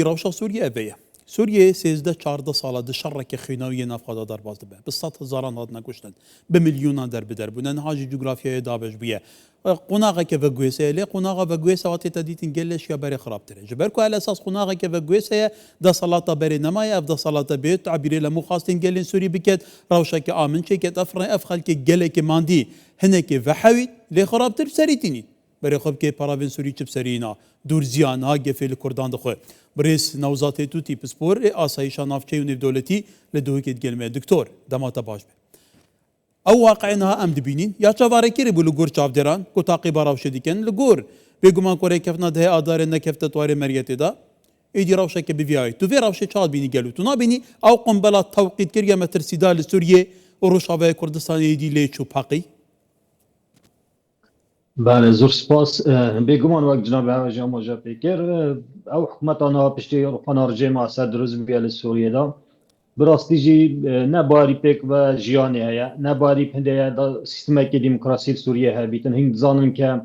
روشا سوریه اویه سوریه 13-14 ساله ده شرک خیناوی نافقادا در باز به 100,000 هات نکشتن به میلیونان در بدر بودن هاج جغرافیای دابش بیه قناقه که وگویسه لی قناقه وگویسه وقتی تدیتین گلش یا بری خراب تره جبر کو على اساس قناقه که وگویسه ده صلاته بری نمای افضل صلاته بیت تعبیری لمو خواستین گلین سوری بکت روشا که آمن چه که افخل که گله که ماندی هنه که وحوی لی خراب تر سریتینی برای خب که پراوین سوری چپ سرینا دور زیان ها گفیل کردان دخواه بريس نوزاتي توتي بسبور آسایشا نافچه و نيف دولتي لدوه كد گلمه دكتور دماتا باش به او واقعنا ام دبینین یا چواره کری بلو گور چاو دران کو تاقیبا راوشه دیکن لگور بگمان کوره کفنا ده آداره نکفت تواره مریتی دا ایدی راوشه که بیویای تو وی راوشه چاد بینی گلو تو نابینی او قنبلا توقید کریا مترسیدا لسوریه و روشاوه کردستان ایدی لیچو پاقی بله زور سپاس بگمان وقت جناب هواجی آماجا پیکر او حکومت آنها پشتی خانارجه معصر دروز بیال سوریه دا براستی جی نه باری پیک و جیانه هیا نه باری پنده دا سیستمه که دیموکراسی سوریه ها بیتن هنگ زانن که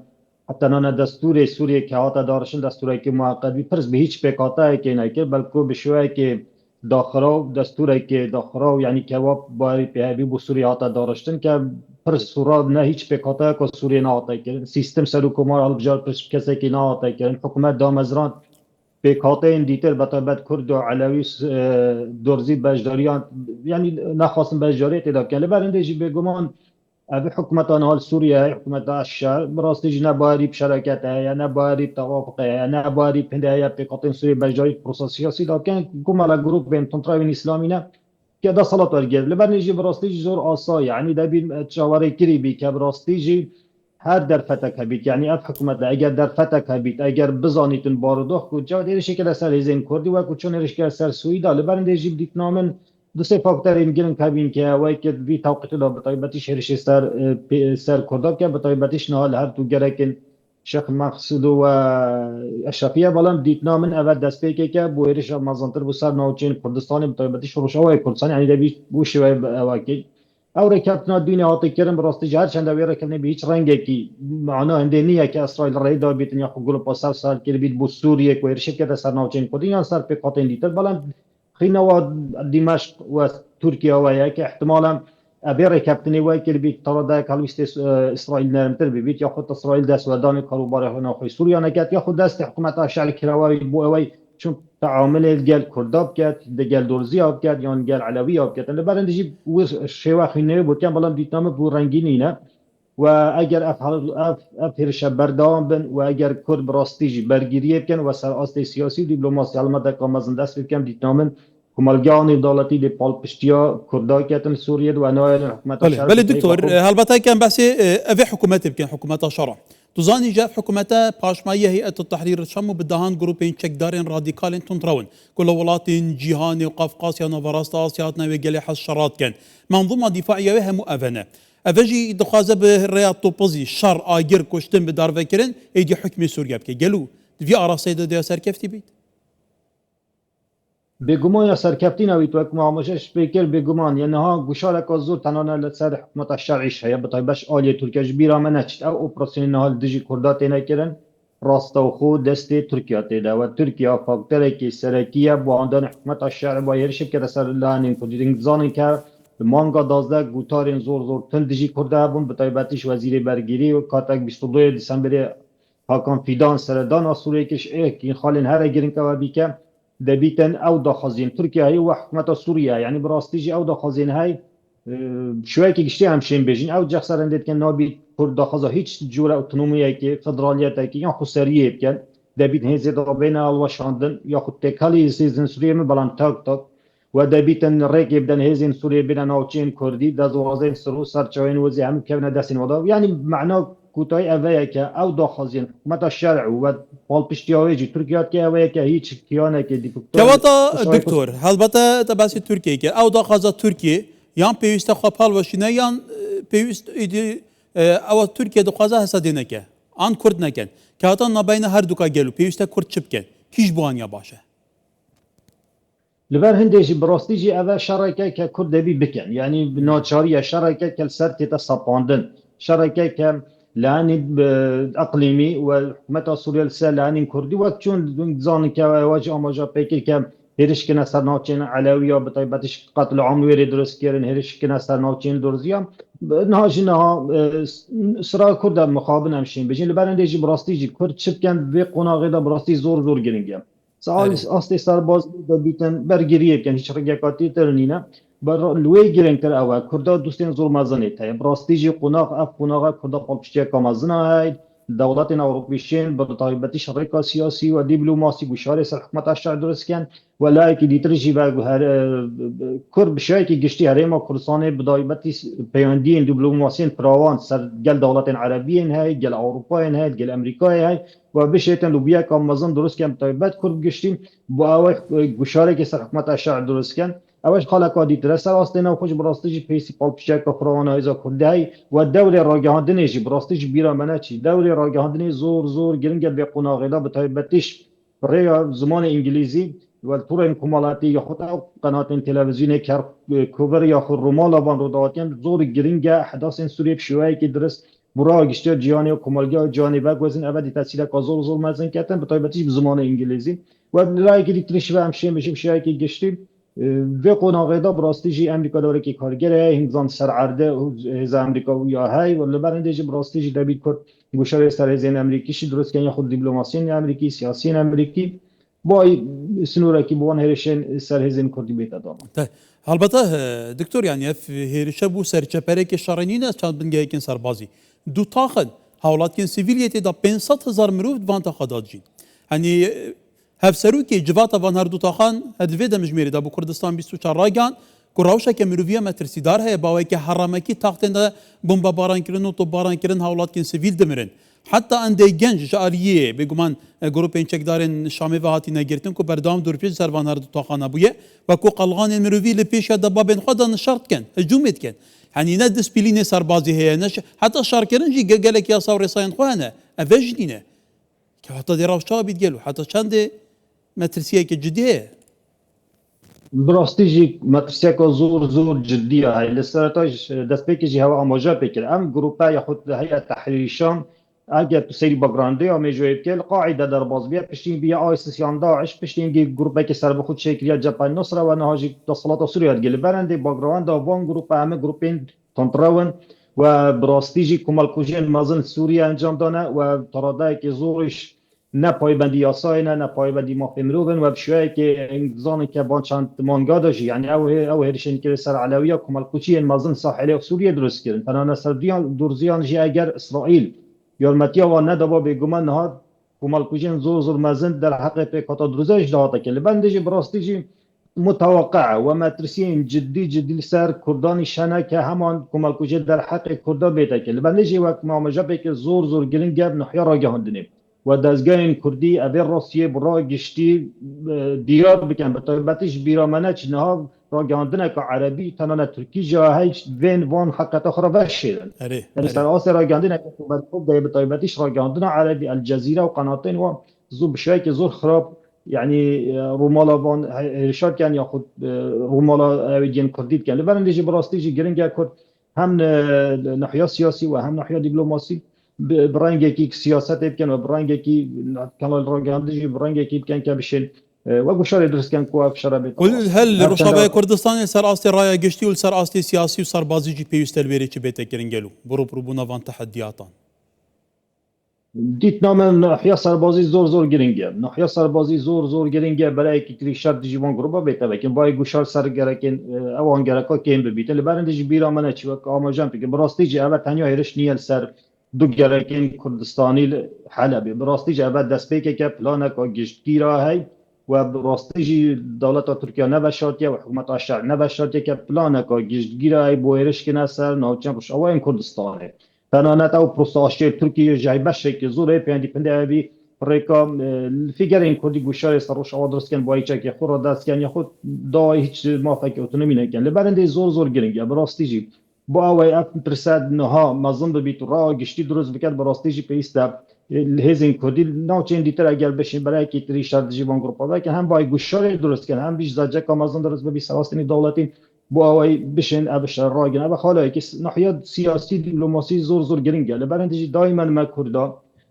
حتی نه دستور سوریه که هاتا دارشن دستوره که معقد بی پرس به هیچ پیکاتا که نکر بلکه بشوه که داخراو دستوره که داخراو یعنی که باری پیهبی بو سوریه هاتا دارشتن که پرس سورا نه هیچ پیکاتا که سوریه نه هاتا کرن سیستم سروکومار البجار پرس کسی که نه هاتا کرن حکومت دامزران پیکاتا این دیتر بطابت کرد و علوی درزی بجداریان یعنی نخواستن بجداری تدا کن لبرنده جی بگمان اوی حکومتان حال سوریه حکومت الشهر براستی جی نباری بشرکت یا نباری توافق یا نباری پنده یا پیکاتا این سوریه بجداری پروسس سیاسی دا کن گمالا گروپ بین تنطراوین اسلامی نه که دا صلاة ورگرد لبرنده جی براستی جی زور آسا یعنی دا بین تشاوره کری بی که براستی جی هر در فتک هبید یعنی اف حکومت اگر در فتک هبید اگر بزانیتون باردوخ کو جواد ایرش که سر هزین کردی و کو چون ایرش که سر سویدا لبرنده جیب دیت نامن دو سه فاکتور این گیرن کابین که وای که وی توقیت لا بطایبتیش هرش سر کردا که بطایبتیش نهال هر تو گرکن شیخ مقصود و اشرفیه بالام دیت نامن اول دست پیکه که بو ایرش مازنتر بو سر نوچین کردستان بطایبتیش روش اوای کردستان یعنی دبی بو شوی واکی او رکبتنا دنیا هاتی کرن براستی جهر چند اوی رکبنه به هیچ رنگه کی معنا هنده نیه که اسرائیل رای دا بیتن یا خود گلو پاسر سال کرد بیت بو سوریه که ارشد کرده سر ناوچین کردین یا سر پیقاتین دیتر بلند خینا و دمشق و ترکیه و که احتمالا ابي ركبتني واكل بيت ترى ذاك هلوست اسرائيل نرمتر بيت ياخذ اسرائيل داس وداني كروبار هنا في سوريا نكات ياخذ داس حكومه الشعب الكروي بوي چون تعامل گل کرداب کرد دگل درزی آب کرد یا گل علوی آب کرد لبرندجی و شیوه خینه بود که بالام دیتنامه بو رنگینی نه و اگر اف هرش بردام بن و اگر کرد براستیجی برگیری بکن و سر آست سیاسی دیپلماسی علامت کامزن دست بکن دیتنامن کمالگانی دولتی دی پال پشتیا کردا کردن سوریه و نوای حکومت بله دکتور البته کم بحث اوی حکومت بکن حکومت شرع تظاني جاء حكومتها باشماية هيئة التحرير الشام بدهان جروبين تشكدارين راديكالين تنترون كل ولات جيهاني وقفقاسيا نوفراستا آسياتنا ويقلي حشرات كان منظومة دفاعية وها مؤذنة أفجي دخازة بالرياض توبوزي شر آجر كشتن بدار فكرن يدي حكم سوريا بكي قالوا في أراسيدة دي أسر كيف تبيت بگمان یا سرکفتین اویت و معامشش بکر بگمان یعنی ها گوشارک از زور تنانه لسر حکومت الشرعیش هیا بطایبش آلی ترکیه بیرا منچت او اپراسیون نهال دجی کردات نکرن راست و خود دست ترکیه تیده و ترکیه فاکتره که سرکیه با آندان حکومت الشرع با یرشب که سر لانین کردین زانین که مانگا 12 گوتارین زور تن دجی کرده بون بطایبتش وزیر برگیری و کاتک 22 دسامبر حاکم فیدان سردان سوریه کش این خالین هر گیرین که و بیکم دبیتن او داخازین ترکیه هی و حکومت سوریه یعنی براستیجی او داخازین های شوی که گشتی همشین بجین او جخصر اندید که نابی پر داخازا هیچ جور اوتونومیه که فدرالیت که یا خسریه بکن دبیت هنزی دابین الوشاندن یا خود تکالی سیزن سوریه می بلان تاک و دبیتن ریک بدن هزین سوریه بین ناوچین کردی دازوازین سرو سرچوین وزی هم کبنه دستین ودا یعنی معنا کوتای اوه که او داخازین حکومت الشرع و بالپشتیاویجی ترکیه که اوه که هیچ کیانه که کواتا دکتور البته تبعث ترکیه که او داخازا ترکیه یان پیوسته خپال وشینه یان پیوست ایدی او ترکیه داخازا حسادینه که آن کرد نکن که حتی نباین هر دوکا گلو پیوسته کرد چپ کن کیش بوانیا باشه لبر هندیجی براستیجی اوه شرکه که کرد بی بکن یعنی ناچاری شرکه که سر تیتا سپاندن شرکه که لانی اقلیمی و حکومت سوریه لسر لانی کردی وقت چون زانی که واجه آماجا پیکر که هرش کنه سر ناوچین علویا به طیبتش قتل عام ویری درست کردن هرش کنه سر ناوچین درزیا نهاج نها سرا کرد مقابل همشین بجین لبرنده جی براستی جی کرد چپ کن به قناقه دا براستی زور زور گرینگم سال اره اصلی سرباز بیتن برگریه کن هیچ رگاتی ترنینه بر لوی گرینگ تر اوه کرده دوستین زور مزنی تای براستی جی قناق اف قناقه کرده قلبشتی کامزنه های دولت اروپیشین به طایبتی شرکا سیاسی و دیپلماسی گوشاره سر حکومت اشتر درست کن ولی که دیترشی و کرد بشای که گشتی هرما کردستان به طایبتی پیوندین دیپلماسیین فراوان سر گل دولت عربیین های گل اروپایین های گل امریکای های و بشیتن لوبیا کامزن درست کن طایبت کرد گشتیم با اوه گوشاره که سر حکومت اشتر درست کن اوش خالق دیتر سر آستینا خوش براستی پیسی پالپیچه که فراوان ایزا کرده و دور راگهاندنی جی براستی بیرا منه چی دور راگهاندنی زور زور گرنگ به قناغیلا به طایبتش برای زمان انگلیزی و طور کمالاتی یا خود قنات تلویزیونی که کوور یا خود رومالا وان رو دادن زور گرنگ احداث سوریه بشوایی که درست برای گشتر جهانی و کمالگاه جهانی و گزین ابدی تاثیر که زور زور مزن کردن به طایبتش به زمان انگلیزی و رای که دیترش و همشه میشه شیایی که گشتی و قناقه دا براستی جی امریکا داره که کارگره هنگزان سر عرده از امریکا و یا های و لبرنده جی براستی جی دبید کرد گوشاره سر هزین امریکیشی درست کنیا خود دیپلماسیین امریکی سیاسیین امریکی با سنوره که بوان هرشن سر هزین کردی بیتا دارم طيب البته دكتور يعني في هيرشة بو سرچپرك شرنين چند بنگه سربازي دو تاخن حالات كن سيفيليتي دا 500,000 مروف دوان تاخدات جين يعني هفسرو كي جواتا وان هر دو تاخن هدفه دا مجميري دا بو كردستان 24 راگان كراوشا که مروفيا مترسيدار هي باوي که حرامكي تاختن دا بمبا باران كرن و طب باران كرن حالات كن سيفيل دمرن حتى اندي گنج جاريه بگومان گروپين چکدارن شامي و هاتي نگرتن کو بردام دور پیش سروان هر دو تاخانه بويه و کو قلغان مروفي لپیش دا بابن خدا نشرت كن هجومت كن يعني نا دسبلين سربازي هي نش حتى شاركرن جي گلك يا صور ساين خوانه افجدينه که حتى دي راوشا بيتگلو حتى چند مترسيه که جديه براستی جی مدرسه که زور زور جدیه های لسرتاش دست پیکی جی هوا آماجا پیکر ام گروپا یا خود هیئت تحریر شام اگر تو سری باگرانده یا میجویب که قاعده در باز بیا پشتین بیا آیسیس یان داعش پشتین گی گروپا که سر بخود شکریه جبهه نصره و نهاجی تصالات سوریه گلی برنده باگراند وان گروپا همه گروپین تنتراون و براستی جی کمال کوجین مازن سوریه انجام دانه و تراده که زورش نه پایبندی یاسای نه پایبندی مافمروبن و بشویه که انگزانی که با چند مانگا داشتی یعنی او هرشن که سر علویه کمال کوچی مازن ساحلی سوریه درست کردن تنها سر دورزیان جی اگر اسرائیل یارمتیا و ندابا به گمان نهاد کمال کوچین زور زور مازن در حق پیکاتا دروزش دهاتا که لبندجی براستی جی متوقع و مترسین جدی سر کردانی شنه که همان کمال کوچی در حق کردا بیتا که لبندجی وقت معامجه که زور زور گلین گب نحیا را گهاندنیم و دزگاه کردی اوی روسیه برای گشتی دیار بکن به طایبتش بیرامنه چنها را گهاندنه که عربی تنانه ترکی جا هیچ وین وان حقیقت آخر وشیدن یعنی سر آسه را گهاندنه که به طایبتش را گهاندنه عربی الجزیره و قناتین و زور بشوی که زور خراب يعني رومالا وان ارشاد كان ياخذ رومالا ويجين كرديد كان لبنان يجي براستيجي جرينجا كرد هم ناحيه سياسي وهم ناحيه دبلوماسي برانجي كي سياسات يمكن وبرانجي كي كان الراجندي برانجي كي كان كبشين وقشار يدرس كان كوا في شرابي هل رشابه كردستان سر استي رايا گشتي و سر استي سياسي و سر بازي جي بيستل بيري چي بيت كرينجلو برو بونا وان تحدياتان دیت نام ناحیه سربازی زور گرینگه ناحیه سربازی زور گرینگه برای که کریشات دیجوان گروبا بیتا بکن بای گوشار سر گرکن اوان گرکا کیم ببیته لبرندش بیرا منه چی وک آماجان پیگه براستی جه اول تنیا هرش نیل سر دو گرکن کردستانی حلبی براستی جه اول دست پیکه که پلانک و گشتگیرا هی و براستی جه دولت ترکیه نبشاتیه و حکومت اشتر نبشاتیه که پلانک و گشتگیرا هی بو هرش کنه سر ناوچن روش اوان کردستانه تنانت او پروستاشی ترکیه جای بشه که زوره پیندی پنده بی ریکا فیگر این کردی گوشار سروش آوا درست کن با ایچه که خود را دست کن یا خود دای هیچ موافقه اتونومی نکن لبرنده زور گرنگه براستی جی با اوی اف پرسد نها مزن ببیت را گشتی درست بکرد براستی جی پیست هزین کردی ناوچین دیتر اگر بشین برای که تری شرد جیوان گروپا که هم با گوشار درست کن هم بیش زجه که مزن درست ببی سواستنی دولتی بو اوی بشن ابشر راگن ابا خالای که ناحیه سیاسی دیپلماسی زور گرینگه لبرندجی دائما ما کردا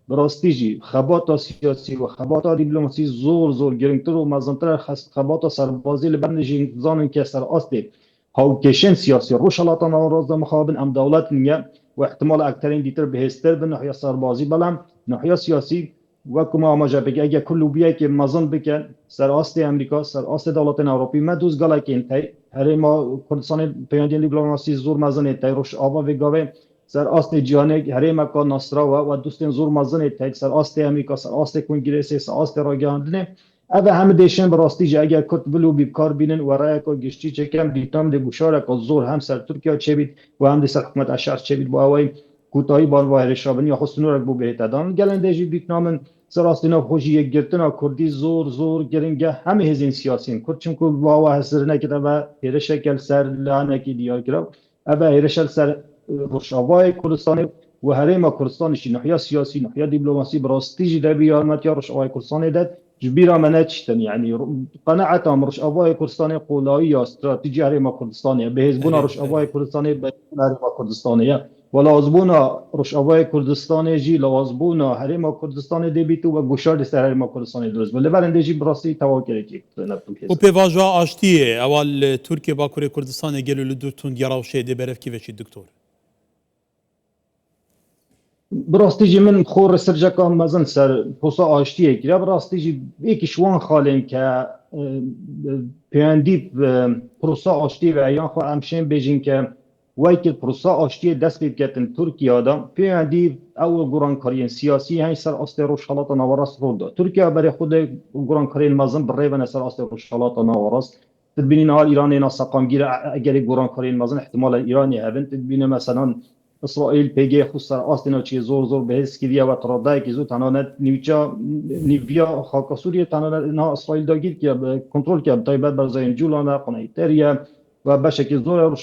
براستیجی خباتا سیاسی و خباتا دیپلماسی زور گرینگتر و مزنتر خباتا سربازی لبرندجی زانن که سر آسته هاوکشن سیاسی روشالاتان آراز مخابن ام دولت نیه و احتمال اکترین دیتر بهستر به ناحیه سربازی بلم ناحیه سیاسی و کما آماجه بگه اگه کلو بیای که مزن بکن سر آست امریکا سر آست دولت اروپی ما دوز گله که انتای هر ما کردستان پیاندین دیپلماسی زور مزن انتای روش آوا وگاوه سر آست جهانی هر ما کار نصرا و دوستن زور مزن انتای سر آست امریکا سر آست کنگره سر آست راگاندنه اوه همه دیشن براستی جا اگر کت بلو بیکار بینن و رای کو گشتی چکم دیتام دی گوشاره کو زور هم سر ترکیه چه بید و هم دی سر حکومت اشار چه بید با اوای کوتاهی بان واهر شابنی یا خصوص نورک بو بهت دادن گلنده جی بیتنامن سراستینا خوشی یک گرتنا کردی زور گرینگه همه هزین سیاسیین کرد چون که واوا حسر نکرده و هر شکل سر لانه کی دیار کرد اوه هر شکل سر روشاوای کردستان و هرما کردستانشی ناحیه سیاسی ناحیه دیپلماسی براستی جی ده بیار متیا روشاوای کردستان ده جبيرة مناتشتن يعني قناعتهم رش أباي كردستاني قولائية استراتيجية هرما كردستانية بهزبونا رش أباي كردستاني بهزبونا هرما كردستانية ولازبونا رش أباي كردستاني جي لازبونا هرما كردستاني دي بيتو وگوشار دي سر هرما كردستاني درست ولی برنده جي براسي تواكري كي و پیواژا آشتیه اول ترکیه باکوری کردستان گلو لدوتون گراوشه دی برف کی وچی دکتور براستی جی من خور سرجکا مزن سر پوسا آشتیه که براستی جی یکی شوان خالن که پیاندی پروسا آشتی و ایان خو امشین بیجین که وای که پروسا آشتی دست بید کتن ترکیه آدم پیاندی او گرانکارین سیاسی هنگ سر آست روشالات نوارست رو دا ترکیه برای خود گرانکارین مزن بر ریون سر آست روشالات نوارست تدبینین حال ایرانی ناسقامگیر اگر گرانکارین مزن احتمال ایرانی هبن تدبینه مثلا اسرائیل پیگه خود سر آستینا چی زور بهز کردیا و ترادای که زود تنانت نیویا خاک سوریه تنانت نه اسرائیل داگیر که کنترل که تایبت بر زاین جولانه قنایتریه و بشکل زور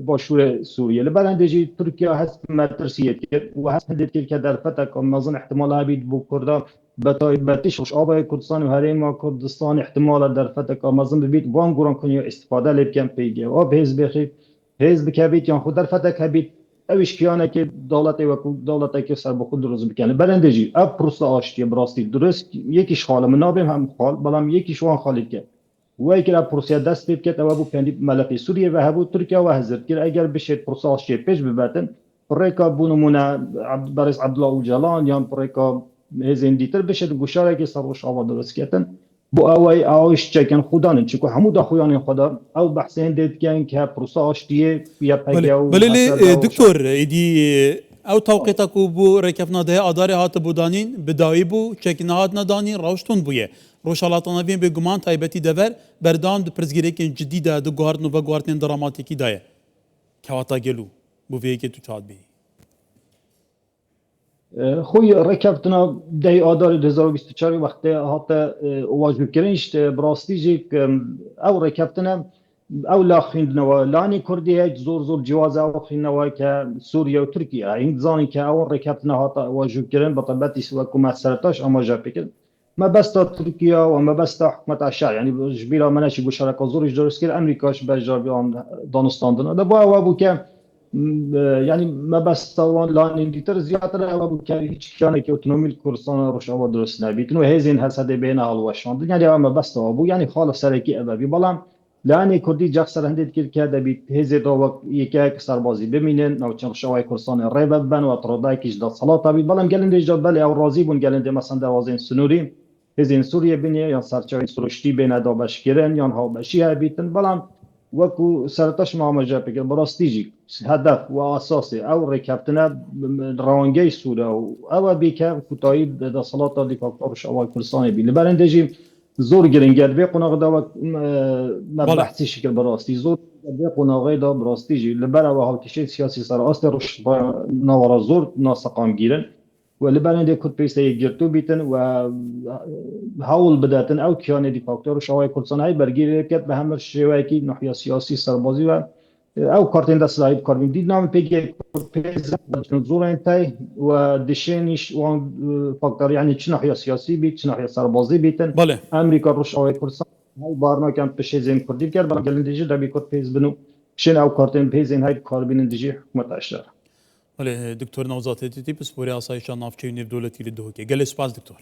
با شور سوریه لبرندجی ترکیه هست مترسیت کرد و هست هدیت کرد که در فتح مازن احتمال عبید بو کرده بتایبتش روش آبای کردستان و هریم کردستان احتمال در فتح مازن ببید وان گران کنی استفاده لبکن پیگه و بهز بخیر حزب که بید یا خود در فتح بید اوش کیانه که دولتی که سر بخود درست بکنه برندجی اف پروسه آشتی براستی درست یکیش خاله منابم هم خال بلام یکیش وان خالید که وای که پروسه دست بید که او پندی ملت سوریه و هبو ترکیه و حضرت که اگر بشه پروسه آشتی پیش ببرن پرکا بونمونه برس عبدالله اوجلان یا پرکا هزین دیتر بشه گوشاره که سروش آوا درست کردن بو اوای اوش چکن خودانن چکو همو دا خویان خدا او بحثین دید که پروسه آشتیه یا پیگاو بله دکتور ایدی او توقیتکو بو رکفنا ده آدار هات بودانین بدایی بو چکن هات ندانین روشتون بویه روشالاتانا بین به گمان تایبتی دور بردام دو پرزگیره که جدی ده دو گواردن و گواردن دراماتیکی دایه که واتا گلو بو ویه که تو چاد بی خوی رکبتنا دی آدار 2024 وقتی هات واجب کرنشت براستی جی او رکبتنا او لا خیندنوا لانی کردیه زور جواز او خیندنوا که سوریه و ترکیه این زانی که او رکبتنا هات واجب کرن بطبعتی سوا کمت سرتاش اما جا بکن ما بس ترکیه و ما بس حکومت اشار یعنی جبیرا منشی گوشارک زورش درست کرد امریکاش بجار آن دانستاندن ده با او که یعنی ما بس طوال لان دیتر زیادتر او که هیچ کانه که اتونومیل کردستان روش آوا درست نبید نو هزین حسد بین حال یعنی ما بس تو یعنی خالص سرکی ابی بالام لانی کردی جخسر هندید که دبی هزی دو یک سربازی بمینن نوچن شوای کردستان ریب بن و ترادای کیش دا صلات ابی بالام گلنده جد بله او راضی بون گلنده مثلا دوازین سنوری هزین سوریه بینه یا سرچای سرشتی بین دا بشکرن یا ها بشی هبیتن بالام وكو سرتاش مع مجابك براستيجي هدف واساسي او ركبتنا روانجي سودا او بيكا كوتاي دا صلاة دي كاكتورش او كردستان بي لبرندجي زور گرنگل بي قناغ دا ما بحثي شكل براستی زور بي قناغ دا براستيجي لبرا و هاوتشي سياسي سر اصل روش نوارا زور ناسقام گيرن ولبرنده كنت بيستي جرتو بيتن و هاول بداتن او كيان دي فاكتور شوای کردستان های برگیر کرد به همه شوای کی ناحیه سیاسی سربازی و او کارتین دست لایب کاربین دید نام پیگه پیز زور انتای و دشینش و فاکتور یعنی چه ناحیه سیاسی بیت چه ناحیه سربازی بیتن بله امریکا رو شوای کردستان هاي بارنا كان بشي زين كردي كر بنا قالن ديجي دبي كرد بيز بنو شين او كارتين بيزين هاي كاربين ديجي حكومة اشتر ولی دکتر نوزات تی پس پوری آسایشان نافچه نیف دولتی لدهوکی گله سپاس دکتر